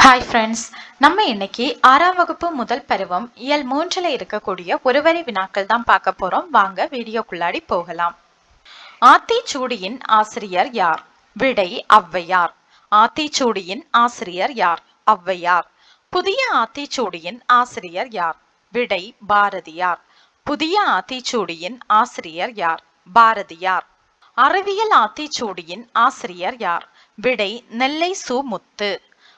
Hi friends, நம்ம இன்னைக்கு 6ஆம் வகுப்பு முதல் பருவம் இயல் 3ல் இருக்கக்கூடிய ஒரு வரி வினாக்கள் தான் பார்க்க போறோம். வாங்க வீடியோக்குள்ளாடி போகலாம். ஆத்திச்சூடியின் ஆசிரியர் யார்? விடை ஔவையார். ஆத்திச்சூடியின் ஆசிரியர் யார்? ஔவையார். புதிய ஆத்திச்சூடியின் ஆசிரியர் யார்? விடை பாரதியார். புதிய ஆத்திச்சூடியின் ஆசிரியர் யார்? பாரதியார். அறிவியல் ஆத்திச்சூடியின் ஆசிரியர் யார்? விடை நெல்லை சு முத்து.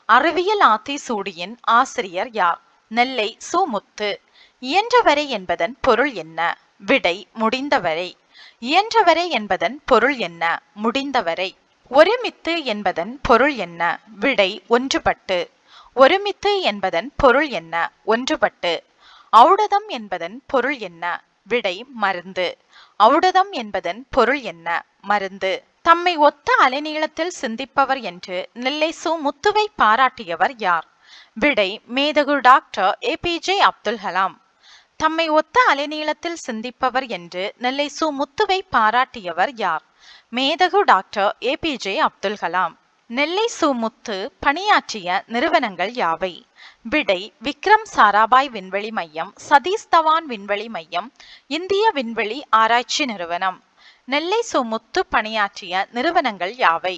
அறிவியல் ஆத்திச்சூடியின் ஆசிரியர் யார்? நெல்லை சு முத்து. இயன்றவரை என்பதன் பொருள் என்ன? விடை முடிந்தவரை. இயன்றவரை என்பதன் பொருள் என்ன? முடிந்தவரை. ஒருமித்து என்பதன் பொருள் என்ன? விடை ஒன்றுபட்டு. ஒருமித்து என்பதன் பொருள் என்ன? ஒன்றுபட்டு. ஔடதம் என்பதன் பொருள் என்ன? விடை மருந்து. ஔடதம் என்பதன் பொருள் என்ன? மருந்து. தம்மை ஒத்த அலைநீளத்தில் சிந்திப்பவர் என்று நெல்லை சு முத்துவை பாராட்டியவர் யார்? விடை மேதகு டாக்டர் APJ அப்துல் கலாம். தம்மை ஒத்த அலைநீளத்தில் சிந்திப்பவர் என்று நெல்லை சு முத்துவை பாராட்டியவர் யார்? மேதகு டாக்டர் APJ அப்துல் கலாம். நெல்லை சு முத்து பணியாற்றிய நிறுவனங்கள் யாவை? விடை விக்ரம் சாராபாய் விண்வெளி மையம், சதீஷ் தவான் விண்வெளி மையம், இந்திய விண்வெளி ஆராய்ச்சி நிறுவனம். நெல்லை சு முத்து பணியாற்றிய நிறுவனங்கள் யாவை?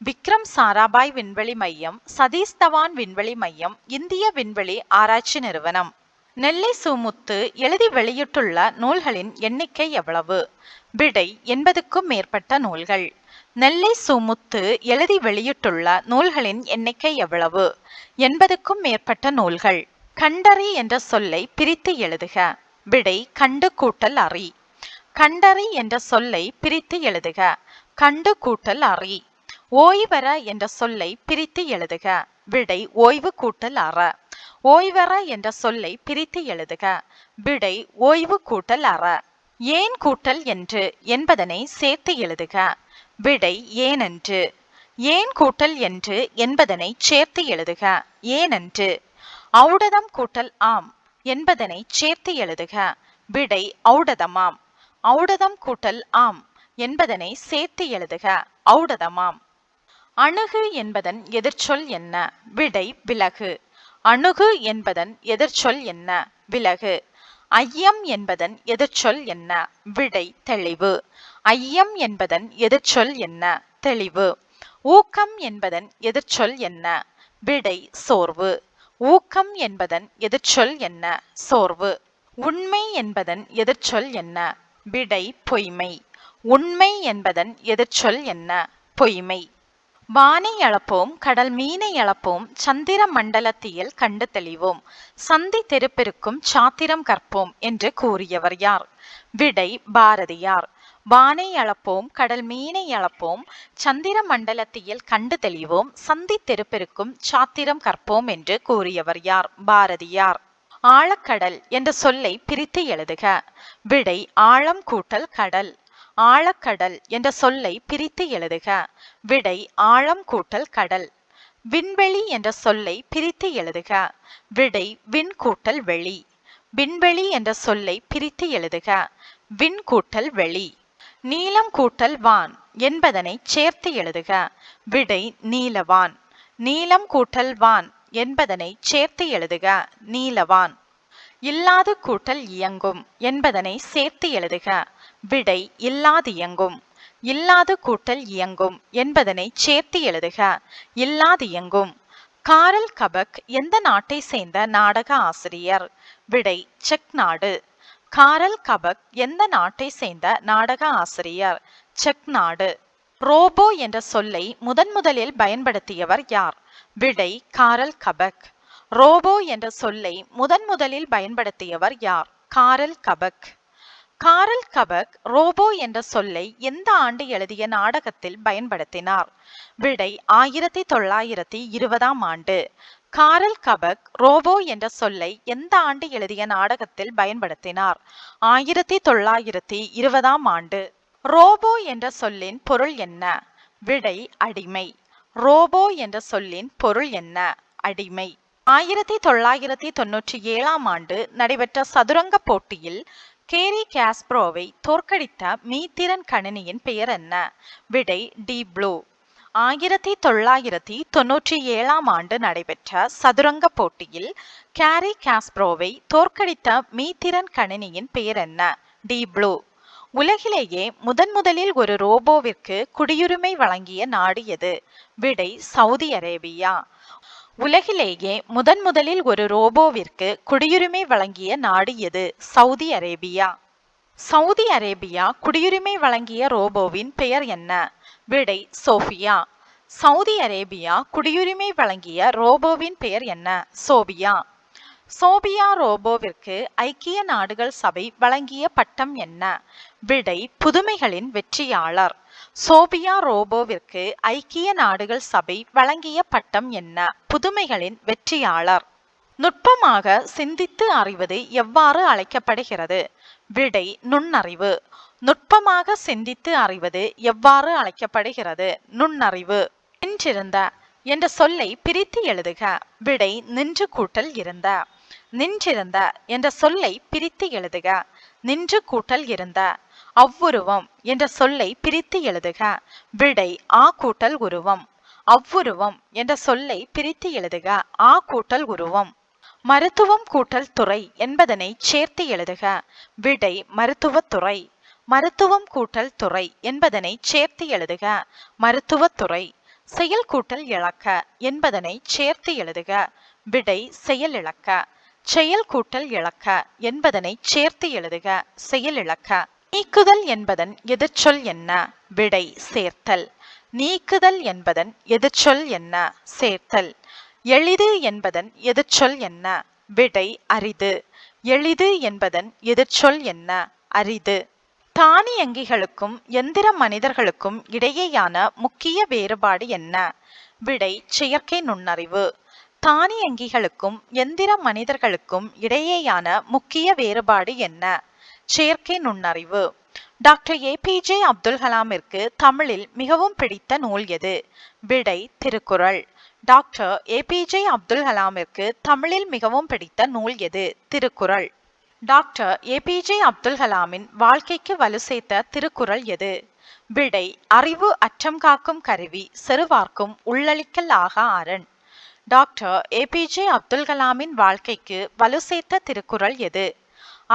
விக்ரம் சாராபாய் விண்வெளி மையம், சதீஷ் தவான் விண்வெளி மையம், இந்திய விண்வெளி ஆராய்ச்சி நிறுவனம். நெல்லை சு முத்து எழுதி வெளியிட்டுள்ள நூல்களின் எண்ணிக்கை எவ்வளவு? விடை 80க்கும் மேற்பட்ட நூல்கள். நெல்லை சு முத்து எழுதி வெளியிட்டுள்ள நூல்களின் எண்ணிக்கை எவ்வளவு? 80க்கும் மேற்பட்ட நூல்கள். கண்டறி என்ற சொல்லை பிரித்து எழுதுக. விடை கண்டு கூட்டல் அறி. கண்டறி என்ற சொல்லை பிரித்து எழுதுக. கண்டு கூட்டல் அறி. ஓய்வற என்ற சொல்லை பிரித்து எழுதுக. விடை ஓய்வு கூட்டல் அற. ஓய்வற என்ற சொல்லை பிரித்து எழுதுக. விடை ஓய்வு கூட்டல் அற. ஏன் கூட்டல் என்று என்பதனை சேர்த்து எழுதுக. விடை ஏனென்று. ஏன் கூட்டல் என்று என்பதனை சேர்த்து எழுதுக. ஏனென்று. ஔடதம் கூட்டல் ஆம் என்பதனை சேர்த்து எழுதுக. விடை ஔடதமாம். ஔடதம் கூட்டல் ஆம் என்பதனை சேர்த்து எழுதுக. ஔடதமாம். அணுகு என்பதன் எதிர்ச்சொல் என்ன? விடை விலகு. அணுகு என்பதன் எதிர்ச்சொல் என்ன? விலகு. ஐயம் என்பதன் எதிர்ச்சொல் என்ன? விடை தெளிவு. ஐயம் என்பதன் எதிர்ச்சொல் என்ன? தெளிவு. ஊக்கம் என்பதன் எதிர்ச்சொல் என்ன? விடை சோர்வு. ஊக்கம் என்பதன் எதிர்ச்சொல் என்ன? சோர்வு. உண்மை என்பதன் எதிர்ச்சொல் என்ன? விடை பொய்மை. உண்மை என்பதன் எதிர்ச்சொல் என்ன? பொய்மை. வானை அளப்போம், கடல் மீனை அளப்போம், சந்திர மண்டலத்தியல் கண்டு தெளிவோம், சந்தி தெருப்பெருக்கும் சாத்திரம் கற்போம் என்று கூறியவர் யார்? விடை பாரதியார். வானை அளப்போம், கடல் மீனை அளப்போம், சந்திர மண்டலத்தியல் கண்டு தெளிவோம், சந்தி தெருப்பெருக்கும் சாத்திரம் கற்போம் என்று கூறியவர் யார்? பாரதியார். ஆழக்கடல் என்ற சொல்லை பிரித்து எழுதுக. விடை ஆழம் கூட்டல் கடல். ஆழக்கடல் என்ற சொல்லை பிரித்து எழுதுக. விடை ஆழம் கூட்டல் கடல். விண்வெளி என்ற சொல்லை பிரித்து எழுதுக. விடை விண் கூட்டல் வெளி. விண்வெளி என்ற சொல்லை பிரித்து எழுதுக. விண் கூட்டல் வெளி. நீலம் கூட்டல் வான் என்பதனை சேர்த்து எழுதுக. விடை நீலவான். நீலம் கூட்டல் வான் என்பதனை சேர்த்து எழுதுக. நீலவான். இல்லாது கூட்டல் இயங்கும் என்பதனை சேர்த்து எழுதுக. விடை இல்லாதியங்கும். இல்லாது கூட்டல் இயங்கும் என்பதனை சேர்த்து எழுதுக. இல்லாதியங்கும். காரல் கபக் எந்த நாட்டை சேர்ந்த நாடக ஆசிரியர்? விடை செக் நாடு. காரல் கபக் எந்த நாட்டை சேர்ந்த நாடக ஆசிரியர்? செக் நாடு. ரோபோ என்ற சொல்லை முதலில் பயன்படுத்தியவர் யார்? விடை காரல் கபக். ரோபோ என்ற சொல்லை முதலில் பயன்படுத்தியவர் யார்? காரல் கபக். காரல் கபக் ரோபோ என்ற சொல்லை எந்த ஆண்டு எழுதிய நாடகத்தில் பயன்படுத்தினார்? விடை 1920ஆம் ஆண்டு. காரல் கபக் ரோபோ என்ற சொல்லை எந்த ஆண்டு எழுதிய நாடகத்தில் பயன்படுத்தினார்? 1920ஆம் ஆண்டு. ரோபோ என்ற சொல்லின் பொருள் என்ன? விடை அடிமை. ரோபோ என்ற சொல்லின் பொருள் என்ன? அடிமை. 1997ஆம் ஆண்டு நடைபெற்ற சதுரங்க போட்டியில் கேரி காஸ்பரோவை தோற்கடித்த மீத்திறன் கணினியின் பெயர் என்ன? விடை டீப் ப்ளூ. 1997ஆம் ஆண்டு நடைபெற்ற சதுரங்க போட்டியில் கேரி காஸ்பரோவை தோற்கடித்த மீத்திறன் கணினியின் பெயர் என்ன? Deep blue. உலகிலேயே முதலில் ஒரு ரோபோவிற்கு குடியுரிமை வழங்கிய நாடு எது? விடை சவுதி அரேபியா. உலகிலேயே முதலில் ஒரு ரோபோவிற்கு குடியுரிமை வழங்கிய நாடு எது? Saudi Arabia. சவுதி அரேபியா குடியுரிமை வழங்கிய ரோபோவின் பெயர் என்ன? விடை சோஃபியா. சவுதி அரேபியா குடியுரிமை வழங்கிய ரோபோவின் பெயர் என்ன? சோபியா. சோபியா ரோபோவிற்கு ஐக்கிய நாடுகள் சபை வழங்கிய பட்டம் என்ன? விடை புதுமைகளின் வெற்றியாளர். சோபியா ரோபோவிற்கு ஐக்கிய நாடுகள் சபை வழங்கிய பட்டம் என்ன? புதுமைகளின் வெற்றியாளர். நுட்பமாக சிந்தித்து அறிவது எவ்வாறு அழைக்கப்படுகிறது? விடை நுண்ணறிவு. நுட்பமாக சிந்தித்து அறிவது எவ்வாறு அழைக்கப்படுகிறது? நுண்ணறிவு. நின்றிருந்த என்ற சொல்லை பிரித்து எழுதுக. விடை நின்று கூட்டல் இருந்த. நின்றிருந்த என்ற சொல்லை பிரித்து எழுதுக. நின்று கூட்டல் இருந்த. அவ்வுருவம் என்ற சொல்லை பிரித்து எழுதுக. விடை ஆ கூட்டல் உருவம். அவ்வுருவம் என்ற சொல்லை பிரித்து எழுதுக. ஆ கூட்டல் உருவம். மருத்துவம் கூட்டல் துறை என்பதனை சேர்த்து எழுதுக. விடை மருத்துவத்துறை. மருத்துவம் கூட்டல் துறை என்பதனை சேர்த்து எழுதுக. மருத்துவத்துறை. செயல் கூட்டல் இழக்க என்பதனை சேர்த்து எழுதுக. விடை செயல் இழக்க. செயல் கூட்டல் இழக்க என்பதனை சேர்த்து எழுதுக. செயல் இழக்க. நீக்குதல் என்பதன் எதிர்ச்சொல் என்ன? விடை சேர்த்தல். நீக்குதல் என்பதன் எதிர்ச்சொல் என்ன? சேர்த்தல். எளிது என்பதன் எதிர்ச்சொல் என்ன? விடை அரிது. எளிது என்பதன் எதிர்ச்சொல் என்ன? அரிது. தானியங்கிகளுக்கும் எந்திர மனிதர்களுக்கும் இடையேயான முக்கிய வேறுபாடு என்ன? விடை செயற்கை நுண்ணறிவு. தானியங்கிகளுக்கும் எந்திர மனிதர்களுக்கும் இடையேயான முக்கிய வேறுபாடு என்ன? செயற்கை நுண்ணறிவு. டாக்டர் ஏபிஜே அப்துல் கலாமிற்கு தமிழில் மிகவும் பிடித்த நூல் எது? விடை திருக்குறள். டாக்டர் ஏபிஜே அப்துல் கலாமிற்கு தமிழில் மிகவும் பிடித்த நூல் எது? திருக்குறள். டாக்டர் ஏபிஜே அப்துல் கலாமின் வாழ்க்கைக்கு வலு சேர்த்த திருக்குறள் எது? விடை அறிவு அற்றம் காக்கும் கருவி செருவார்க்கும் உள்ளளிக்கல் ஆகா அரண். டாக்டர் ஏபிஜே அப்துல் கலாமின் வாழ்க்கைக்கு வலு சேர்த்த திருக்குறள் எது?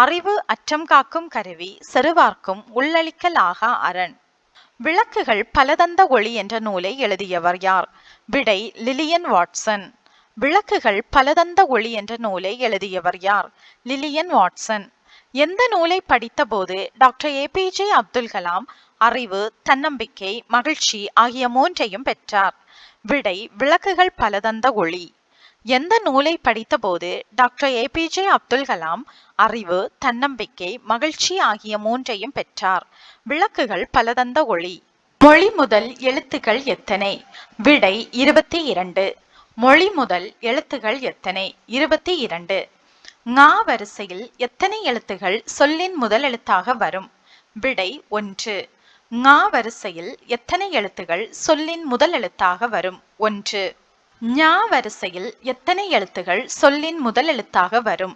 அறிவு அற்றம் காக்கும் கருவி செருவார்க்கும் உள்ளளிக்கல் ஆகா அரண். விளக்குகள் பலதந்த ஒளி என்ற நூலை எழுதியவர் யார்? விடை லிலியன் வாட்சன். விளக்குகள் பலதந்த ஒளி என்ற நூலை எழுதியவர் யார்? Lillian Watson. எந்த நூலை படித்த போது டாக்டர் ஏபிஜே அப்துல் கலாம் அறிவு, தன்னம்பிக்கை, மகிழ்ச்சி ஆகிய மூன்றையும் பெற்றார்? விடை விளக்குகள் பலதந்த ஒளி. எந்த நூலை படித்த போது டாக்டர் ஏபிஜே அப்துல் கலாம் அறிவு, தன்னம்பிக்கை, மகிழ்ச்சி ஆகிய மூன்றையும் பெற்றார்? விளக்குகள் பலதந்த ஒளி. மொழி முதல் எழுத்துக்கள் எத்தனை? விடை 22. மொழி முதல் எழுத்துக்கள் எத்தனை? 22. ங வரிசையில் எத்தனை எழுத்துகள் சொல்லின் முதல் எழுத்தாக வரும்? விடை 1. ங வரிசையில் எத்தனை எழுத்துகள் சொல்லின் முதல் எழுத்தாக வரும்? 1. ஞ வரிசையில் எத்தனை எழுத்துகள் சொல்லின் முதல் எழுத்தாக வரும்?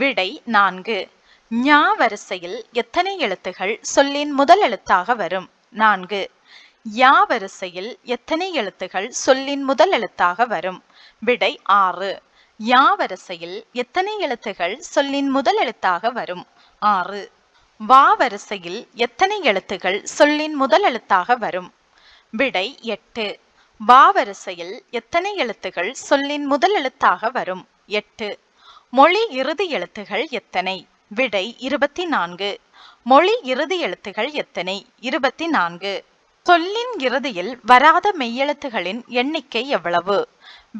விடை 4. ஞ வரிசையில் எத்தனை எழுத்துகள் சொல்லின் முதல் எழுத்தாக வரும்? 4. யா வரிசையில் எத்தனை எழுத்துகள் சொல்லின் முதல் எழுத்தாக வரும்? விடை 6. யா வரிசையில் எத்தனை எழுத்துகள் சொல்லின் முதல் எழுத்தாக வரும்? 6. வா வரிசையில் எத்தனை எழுத்துகள் சொல்லின் முதல் எழுத்தாக வரும்? விடை 8. வா வரிசையில் எத்தனை எழுத்துகள் சொல்லின் முதல் எழுத்தாக வரும்? 8. மொழி இறுதி எழுத்துகள் எத்தனை? விடை 24. மொழி இறுதி எழுத்துகள் எத்தனை? 24. சொல்லின் இறுதியில் வராத மெய்யெழுத்துகளின் எண்ணிக்கை எவ்வளவு?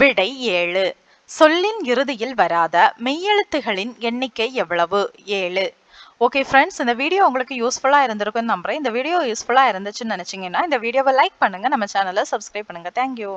விடை 7. சொல்லின் இறுதியில் வராத மெய்யெழுத்துகளின் எண்ணிக்கை எவ்வளவு? 7. ஓகே ஃப்ரெண்ட்ஸ், இந்த வீடியோ உங்களுக்கு யூஸ்ஃபுல்லாக இருந்திருக்குன்னு நம்புறேன். இந்த வீடியோ யூஸ்ஃபுல்லாக இருந்துச்சுன்னு நினச்சிங்கன்னா இந்த வீடியோவை லைக் பண்ணுங்கள், நம்ம சேனலை சப்ஸ்கிரைப் பண்ணுங்கள். தேங்க்யூ.